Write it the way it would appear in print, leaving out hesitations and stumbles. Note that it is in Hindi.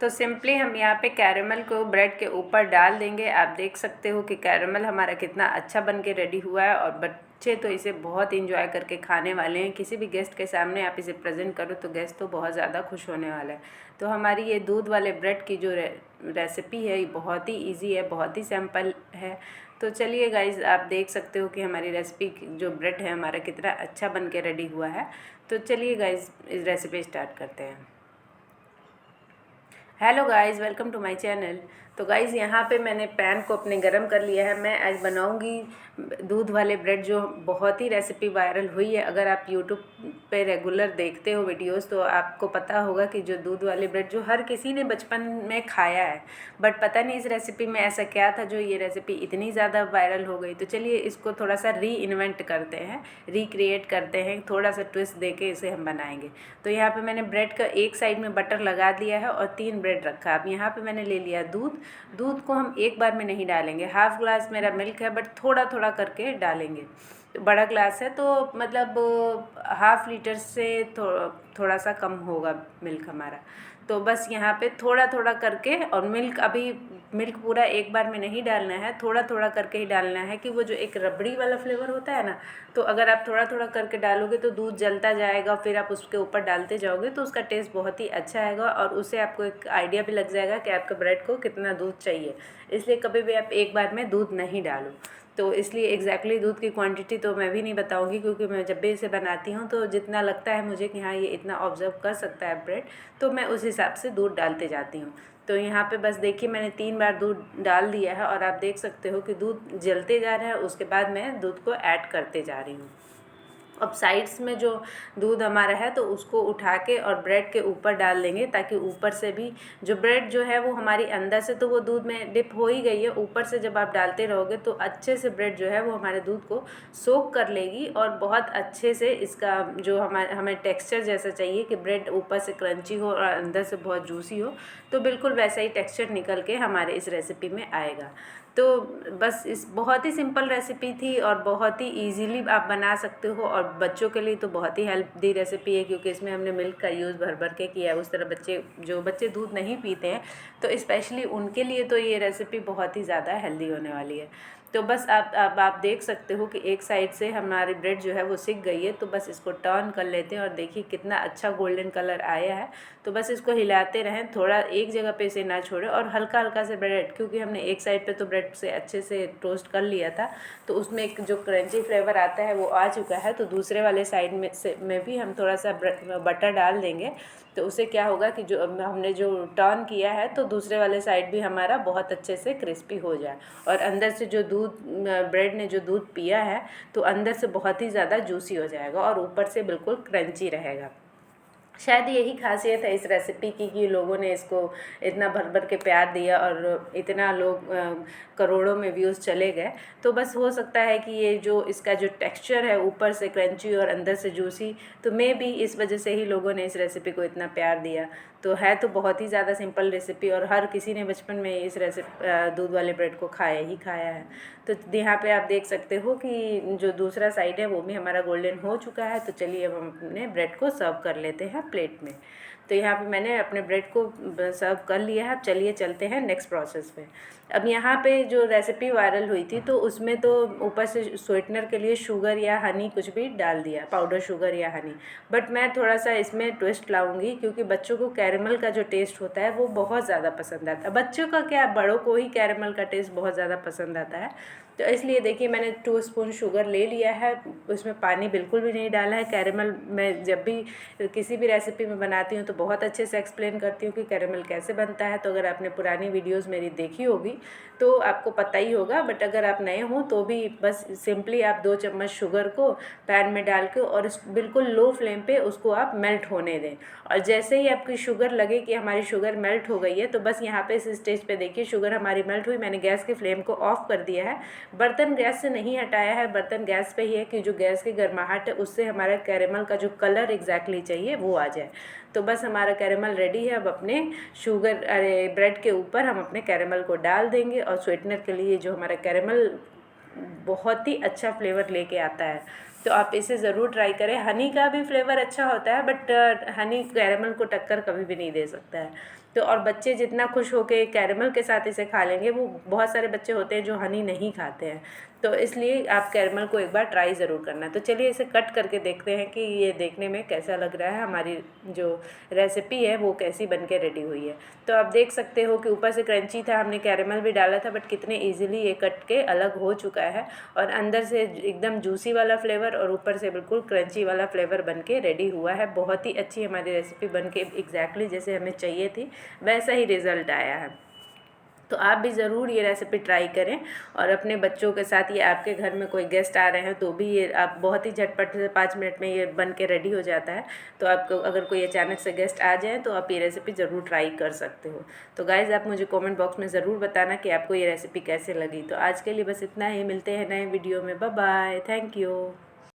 तो सिंपली हम यहाँ पे कैरेमल को ब्रेड के ऊपर डाल देंगे। आप देख सकते हो कि कैरेमल हमारा कितना अच्छा बन के रेडी हुआ है और बच्चे तो इसे बहुत इंजॉय करके खाने वाले हैं। किसी भी गेस्ट के सामने आप इसे प्रेजेंट करो तो गेस्ट तो बहुत ज़्यादा खुश होने वाला है। तो हमारी ये दूध वाले ब्रेड की जो रेसिपी है ये बहुत ही ईजी है, बहुत ही सिंपल है। तो चलिए गाइज, आप देख सकते हो कि हमारी रेसिपी जो ब्रेड है हमारा कितना अच्छा बन के रेडी हुआ है। तो चलिए गाइज, इस रेसिपी स्टार्ट करते हैं। Hello guys, welcome to my channel. तो गाइस, यहाँ पे मैंने पैन को अपने गरम कर लिया है। मैं आज बनाऊंगी दूध वाले ब्रेड, जो बहुत ही रेसिपी वायरल हुई है। अगर आप यूट्यूब पे रेगुलर देखते हो वीडियोस तो आपको पता होगा कि जो दूध वाले ब्रेड जो हर किसी ने बचपन में खाया है, बट पता नहीं इस रेसिपी में ऐसा क्या था जो ये रेसिपी इतनी ज़्यादा वायरल हो गई। तो चलिए इसको थोड़ा सा री इन्वेंट करते हैं, रिक्रिएट करते हैं, थोड़ा सा ट्विस्ट दे के इसे हम बनाएंगे। तो यहाँ पे मैंने ब्रेड का एक साइड में बटर लगा दिया है और 3 ब्रेड रखा। अब यहाँ पे मैंने ले लिया दूध को हम एक बार में नहीं डालेंगे। हाफ ग्लास मेरा मिल्क है, बट थोड़ा थोड़ा करके डालेंगे। तो बड़ा ग्लास है तो मतलब हाफ लीटर से थोड़ा सा कम होगा मिल्क हमारा। तो बस यहाँ पे थोड़ा थोड़ा करके, और मिल्क पूरा एक बार में नहीं डालना है, थोड़ा थोड़ा करके ही डालना है, कि वो जो एक रबड़ी वाला फ्लेवर होता है ना, तो अगर आप थोड़ा थोड़ा करके डालोगे तो दूध जलता जाएगा, फिर आप उसके ऊपर डालते जाओगे तो उसका टेस्ट बहुत ही अच्छा आएगा और उससे आपको एक आइडिया भी लग जाएगा कि आपके ब्रेड को कितना दूध चाहिए। इसलिए कभी भी आप एक बार में दूध नहीं डालो। तो इसलिए एग्जैक्टली दूध की क्वांटिटी तो मैं भी नहीं बताऊंगी, क्योंकि मैं जब भी इसे बनाती हूँ तो जितना लगता है मुझे कि हाँ ये इतना ऑब्जर्व कर सकता है ब्रेड, तो मैं उस हिसाब से दूध डालते जाती हूँ। तो यहाँ पे बस देखिए, मैंने 3 बार दूध डाल दिया है और आप देख सकते हो कि दूध जलते जा रहा है। उसके बाद मैं दूध को ऐड करते जा रही हूँ। अब साइड्स में जो दूध हमारा है तो उसको उठा के और ब्रेड के ऊपर डाल देंगे, ताकि ऊपर से भी जो ब्रेड जो है वो हमारी अंदर से तो वो दूध में डिप हो ही गई है, ऊपर से जब आप डालते रहोगे तो अच्छे से ब्रेड जो है वो हमारे दूध को सोक कर लेगी और बहुत अच्छे से इसका जो हमें टेक्स्चर जैसा चाहिए कि ब्रेड ऊपर से क्रंची हो और अंदर से बहुत जूसी हो, तो बिल्कुल वैसा ही टेक्स्चर निकल के हमारे इस रेसिपी में आएगा। तो बस इस बहुत ही सिंपल रेसिपी थी और बहुत ही इजीली आप बना सकते हो, और बच्चों के लिए तो बहुत ही हेल्दी रेसिपी है, क्योंकि इसमें हमने मिल्क का यूज़ भर भर के किया है। उस तरह जो बच्चे दूध नहीं पीते हैं तो स्पेशली उनके लिए तो ये रेसिपी बहुत ही ज़्यादा हेल्दी होने वाली है। तो बस आप देख सकते हो कि एक साइड से हमारी ब्रेड जो है वो सिक गई है। तो बस इसको टर्न कर लेते हैं और देखिए कितना अच्छा गोल्डन कलर आया है। तो बस इसको हिलाते रहें, थोड़ा एक जगह पे इसे ना छोड़ें, और हल्का हल्का से ब्रेड, क्योंकि हमने एक साइड पे तो ब्रेड से अच्छे से टोस्ट कर लिया था तो उसमें एक जो क्रंची फ्लेवर आता है वो आ चुका है। तो दूसरे वाले साइड में भी हम थोड़ा सा बटर डाल देंगे। तो उससे क्या होगा कि जो हमने जो टर्न किया है तो दूसरे वाले साइड भी हमारा बहुत अच्छे से क्रिस्पी हो जाए, और अंदर से जो ब्रेड ने जो दूध पिया है तो अंदर से बहुत ही ज़्यादा जूसी हो जाएगा और ऊपर से बिल्कुल क्रंची रहेगा। शायद यही खासियत है इस रेसिपी की कि लोगों ने इसको इतना भर भर के प्यार दिया और इतना लोग करोड़ों में व्यूज़ चले गए। तो बस हो सकता है कि ये जो इसका जो टेक्सचर है ऊपर से क्रंची और अंदर से जूसी, तो मे भी इस वजह से ही लोगों ने इस रेसिपी को इतना प्यार दिया। तो है तो बहुत ही ज़्यादा सिंपल रेसिपी, और हर किसी ने बचपन में इस दूध वाले ब्रेड को खाया है। तो यहाँ पे आप देख सकते हो कि जो दूसरा साइड है वो भी हमारा गोल्डन हो चुका है। तो चलिए अब हम अपने ब्रेड को सर्व कर लेते हैं प्लेट में। तो यहाँ पे मैंने अपने ब्रेड को सर्व कर लिया है। अब चलिए चलते हैं नेक्स्ट प्रोसेस पे। अब यहाँ पे जो रेसिपी वायरल हुई थी तो उसमें तो ऊपर से स्वीटनर के लिए शुगर या हनी कुछ भी डाल दिया, पाउडर शुगर या हनी। बट मैं थोड़ा सा इसमें ट्विस्ट लाऊंगी, क्योंकि बच्चों को कैरेमल का जो टेस्ट होता है वो बहुत ज़्यादा पसंद आता है। बच्चों का क्या, बड़ों को ही कैरेमल का टेस्ट बहुत ज़्यादा पसंद आता है। तो इसलिए देखिए मैंने 2 स्पून शुगर ले लिया है, उसमें पानी बिल्कुल भी नहीं डाला है। कैरेमल मैं जब भी किसी भी रेसिपी में बनाती हूँ तो बहुत अच्छे से एक्सप्लेन करती हूँ कि कैरेमल कैसे बनता है। तो अगर आपने पुरानी वीडियोस मेरी देखी होगी तो आपको पता ही होगा, बट अगर आप नए हो तो भी बस सिंपली आप 2 चम्मच शुगर को पैन में डाल के और बिल्कुल लो फ्लेम पे उसको आप मेल्ट होने दें। और जैसे ही आपकी शुगर लगे कि हमारी शुगर मेल्ट हो गई है, तो बस यहाँ पे इस स्टेज पे देखिए शुगर हमारी मेल्ट हुई। मैंने गैस की फ्लेम को ऑफ कर दिया है, बर्तन गैस से नहीं हटाया है, बर्तन गैस पे ही है कि जो गैस की गर्माहट है उससे हमारा कैरेमल का जो कलर एग्जैक्टली चाहिए वो आ जाए। तो बस हमारा कैरेमल रेडी है। अब अपने ब्रेड के ऊपर हम अपने कैरेमल को डाल देंगे, और स्वीटनर के लिए जो हमारा कैरेमल बहुत ही अच्छा फ्लेवर लेके आता है। तो आप इसे ज़रूर ट्राई करें। हनी का भी फ्लेवर अच्छा होता है, बट हनी कैरेमल को टक्कर कभी भी नहीं दे सकता है। तो और बच्चे जितना खुश होके कैरेमल के साथ इसे खा लेंगे, वो बहुत सारे बच्चे होते हैं जो हनी नहीं खाते हैं, तो इसलिए आप कैरेमल को एक बार ट्राई ज़रूर करना। तो चलिए इसे कट करके देखते हैं कि ये देखने में कैसा लग रहा है, हमारी जो रेसिपी है वो कैसी बन के रेडी हुई है। तो आप देख सकते हो कि ऊपर से क्रंची था, हमने कैरेमल भी डाला था, बट कितने ईजिली ये कट के अलग हो चुका है, और अंदर से एकदम जूसी वाला फ्लेवर और ऊपर से बिल्कुल क्रंची वाला फ्लेवर बन के रेडी हुआ है। बहुत ही अच्छी हमारी रेसिपी बन के एग्जैक्टली जैसे हमें चाहिए थी वैसा ही रिज़ल्ट आया है। तो आप भी ज़रूर ये रेसिपी ट्राई करें, और अपने बच्चों के साथ, ये आपके घर में कोई गेस्ट आ रहे हैं तो भी ये आप बहुत ही झटपट से 5 मिनट में ये बन के रेडी हो जाता है। तो आपको अगर कोई अचानक से गेस्ट आ जाए तो आप ये रेसिपी ज़रूर ट्राई कर सकते हो। तो गाइज़ आप मुझे कमेंट बॉक्स में ज़रूर बताना कि आपको ये रेसिपी कैसे लगी। तो आज के लिए बस इतना ही, मिलते हैं नए वीडियो में। Bye bye, thank you.